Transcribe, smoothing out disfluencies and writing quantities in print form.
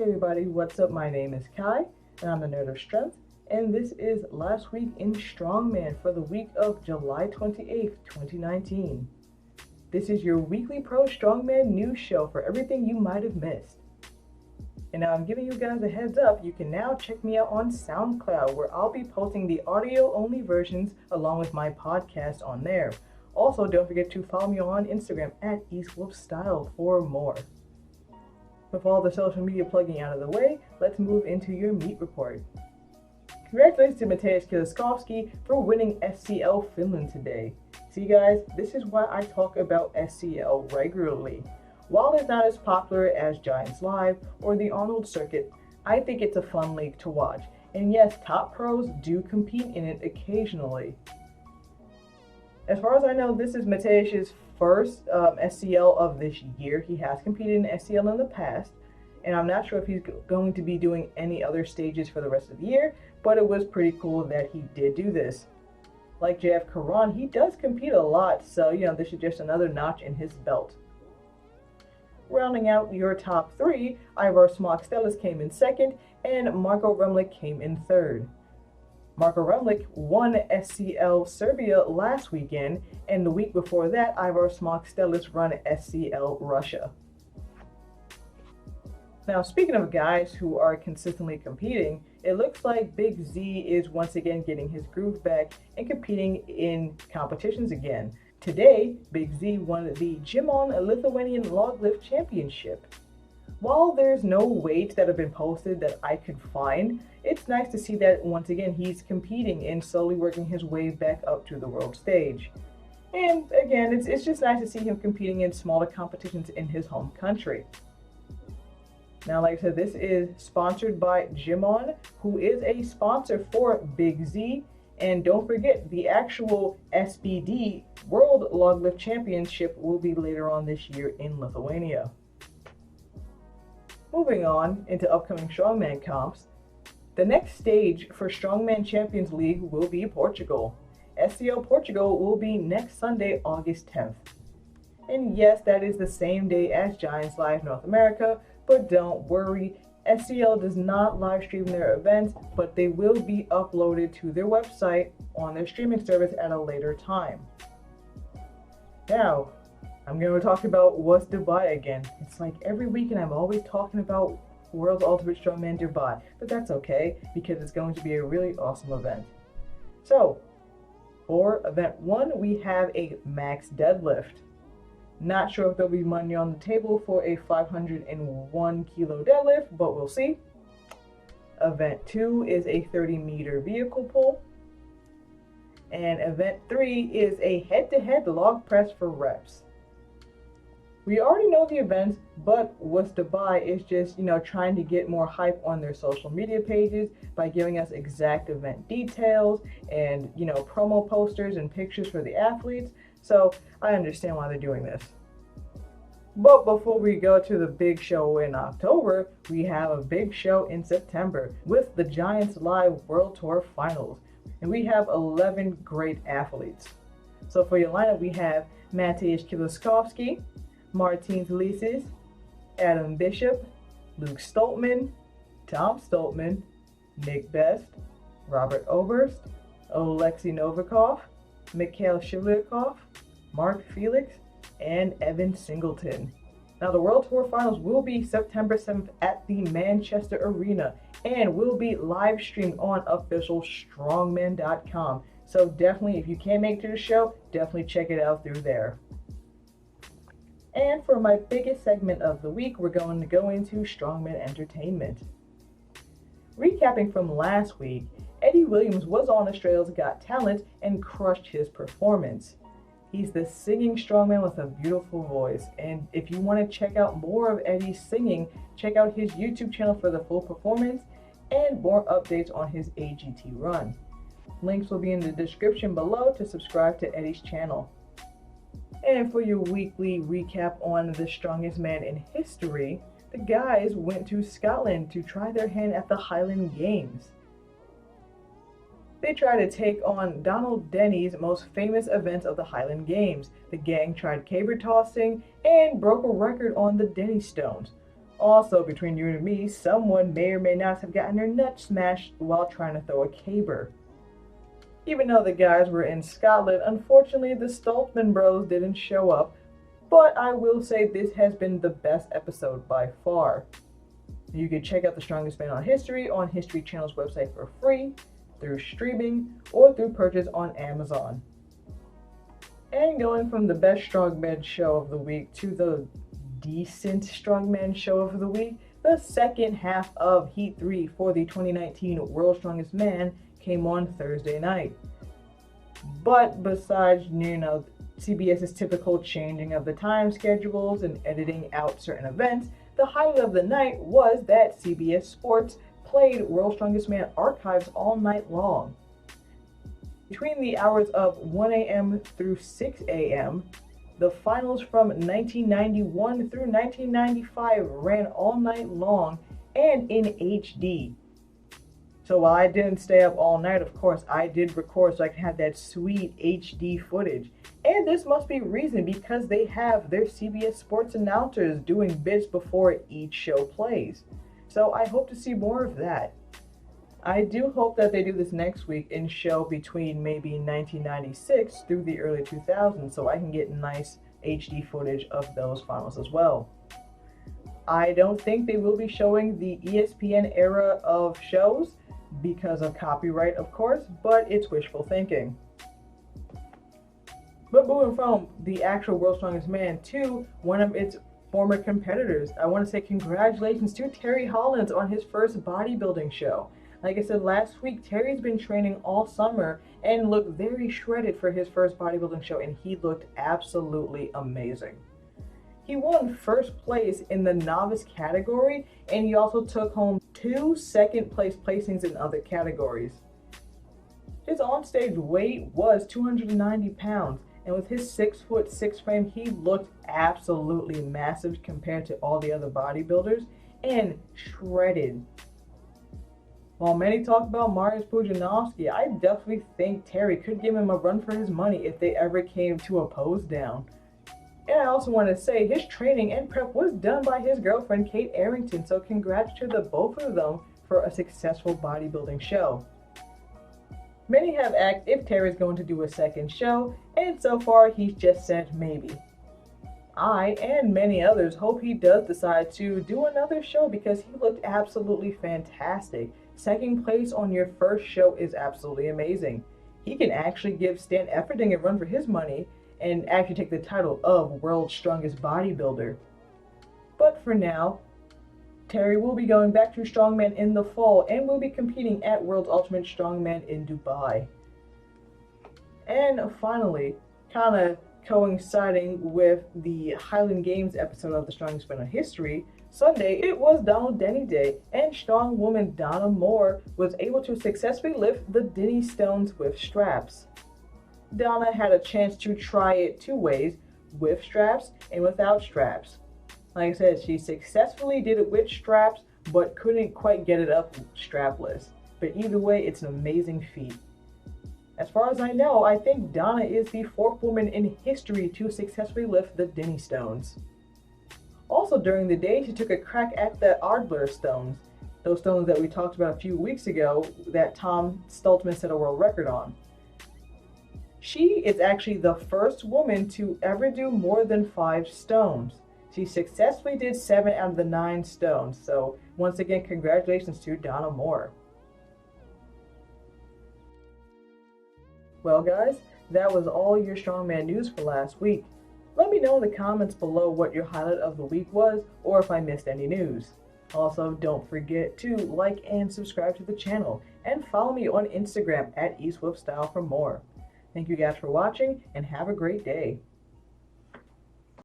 everybody, what's up? My name is Kai, and I'm the Nerd of Strength, and this is Last Week in Strongman for the week of July 28th, 2019. This is your weekly pro Strongman news show for everything you might have missed. And now I'm giving you guys a heads up, you can now check me out on SoundCloud, where I'll be posting the audio-only versions along with my podcast on there. Also, don't forget to follow me on Instagram at EastWolfStyle for more. With all the social media plugging out of the way, let's move into your meet report. Congratulations to Mateusz Kieliszkowski for winning SCL Finland today. See guys, this is why I talk about SCL regularly. While it's not as popular as Giants Live or the Arnold Circuit, I think it's a fun league to watch. And yes, top pros do compete in it occasionally. As far as I know, this is Mateusz's first SCL of this year. He has competed in SCL in the past, and I'm not sure if he's going to be doing any other stages for the rest of the year, but it was pretty cool that he did do this. Like JF Karan, he does compete a lot, so this is just another notch in his belt. Rounding out your top three, Ivar Smockstellis came in second, and Marko Rumlik came in third. Marko Rumlik won SCL Serbia last weekend, and the week before that, Ivar Smockstellis ran SCL Russia. Now, speaking of guys who are consistently competing, it looks like Big Z is once again getting his groove back and competing in competitions again. Today, Big Z won the Gimon Lithuanian Log Lift Championship. While there's no weights that have been posted that I could find, it's nice to see that once again he's competing and slowly working his way back up to the world stage. And again, it's just nice to see him competing in smaller competitions in his home country. Now, like I said, this is sponsored by Gimon, who is a sponsor for Big Z. And don't forget, the actual SBD World Log Lift Championship will be later on this year in Lithuania. Moving on into upcoming Strongman comps, the next stage for Strongman Champions League will be Portugal. SCL Portugal will be next Sunday, August 10th. And yes, that is the same day as Giants Live North America, but don't worry, SCL does not live stream their events, but they will be uploaded to their website on their streaming service at a later time. Now, I'm going to talk about WUS Dubai again. It's like every weekend I'm always talking about World's Ultimate Strongman Dubai, but that's okay because it's going to be a really awesome event. So, for event 1, we have a max deadlift. Not sure if there'll be money on the table for a 501 kilo deadlift, but we'll see. Event 2 is a 30-meter vehicle pull. And event 3 is a head-to-head log press for reps. We already know the events, but WUS Dubai is just, trying to get more hype on their social media pages by giving us exact event details and, promo posters and pictures for the athletes. So I understand why they're doing this. But before we go to the big show in October, we have a big show in September with the Giants Live World Tour Finals. And we have 11 great athletes. So for your lineup, we have Mateusz Kieliszkowski, Martins Lises, Adam Bishop, Luke Stoltman, Tom Stoltman, Nick Best, Robert Oberst, Oleksiy Novikov, Mikhail Shivlyakov, Mark Felix, and Evan Singleton. Now the World Tour Finals will be September 7th at the Manchester Arena and will be live streamed on official strongman.com. So definitely, if you can't make it to the show, definitely check it out through there. And for my biggest segment of the week, we're going to go into Strongman Entertainment. Recapping from last week, Eddie Williams was on Australia's Got Talent and crushed his performance. He's the singing strongman with a beautiful voice, and if you want to check out more of Eddie's singing, check out his YouTube channel for the full performance and more updates on his AGT run. Links will be in the description below to subscribe to Eddie's channel. And for your weekly recap on the strongest man in history, the guys went to Scotland to try their hand at the Highland Games. They tried to take on Donald Denny's most famous events of the Highland Games. The gang tried caber tossing and broke a record on the Denny Stones. Also, between you and me, someone may or may not have gotten their nuts smashed while trying to throw a caber. Even though the guys were in Scotland, unfortunately the Stoltman bros didn't show up, but I will say this has been the best episode by far. You can check out The Strongest Man on History on History Channel's website for free, through streaming, or through purchase on Amazon. And going from the best strongman show of the week to the decent strongman show of the week, the second half of Heat 3 for the 2019 World's Strongest Man came on Thursday night. But besides, CBS's typical changing of the time schedules and editing out certain events, the highlight of the night was that CBS Sports played World's Strongest Man archives all night long. Between the hours of 1 a.m. through 6 a.m., the finals from 1991 through 1995 ran all night long and in HD. So while I didn't stay up all night, of course, I did record so I can have that sweet HD footage. And this must be reason because they have their CBS Sports announcers doing bits before each show plays. So I hope to see more of that. I do hope that they do this next week and show between maybe 1996 through the early 2000s so I can get nice HD footage of those finals as well. I don't think they will be showing the ESPN era of shows because of copyright, of course, but it's wishful thinking. But moving from the actual World's Strongest Man to one of its former competitors, I want to say congratulations to Terry Hollands on his first bodybuilding show. Like I said last week, Terry's been training all summer and looked very shredded for his first bodybuilding show, and he looked absolutely amazing. He won first place in the novice category, and he also took home 2 second place placings in other categories. His onstage weight was 290 pounds, and with his 6'6" frame, he looked absolutely massive compared to all the other bodybuilders, and shredded. While many talk about Mariusz Pudzianowski, I definitely think Terry could give him a run for his money if they ever came to a pose down. And I also want to say his training and prep was done by his girlfriend Kate Arrington, so congrats to the both of them for a successful bodybuilding show. Many have asked if Terry's going to do a second show, and so far he's just said maybe. I and many others hope he does decide to do another show because he looked absolutely fantastic. Second place on your first show is absolutely amazing. He can actually give Stan Efferding a run for his money and actually take the title of World's Strongest Bodybuilder. But for now, Terry will be going back to Strongman in the fall and will be competing at World's Ultimate Strongman in Dubai. And finally, kind of coinciding with the Highland Games episode of The Strongest Man in History, Sunday it was Donald Denny Day, and strong woman Donna Moore was able to successfully lift the Denny stones with straps. Donna had a chance to try it 2 ways, with straps and without straps. Like I said, she successfully did it with straps, but couldn't quite get it up strapless. But either way, it's an amazing feat. As far as I know, I think Donna is the 4th woman in history to successfully lift the Denny stones. Also during the day, she took a crack at the Ardler stones, those stones that we talked about a few weeks ago that Tom Stoltman set a world record on. She is actually the first woman to ever do more than 5 stones. She successfully did 7 out of the 9 stones, so once again, congratulations to Donna Moore. Well guys, that was all your Strongman news for last week. Let me know in the comments below what your highlight of the week was, or if I missed any news. Also, don't forget to like and subscribe to the channel, and follow me on Instagram at EastWolfStyle for more. Thank you guys for watching, and have a great day.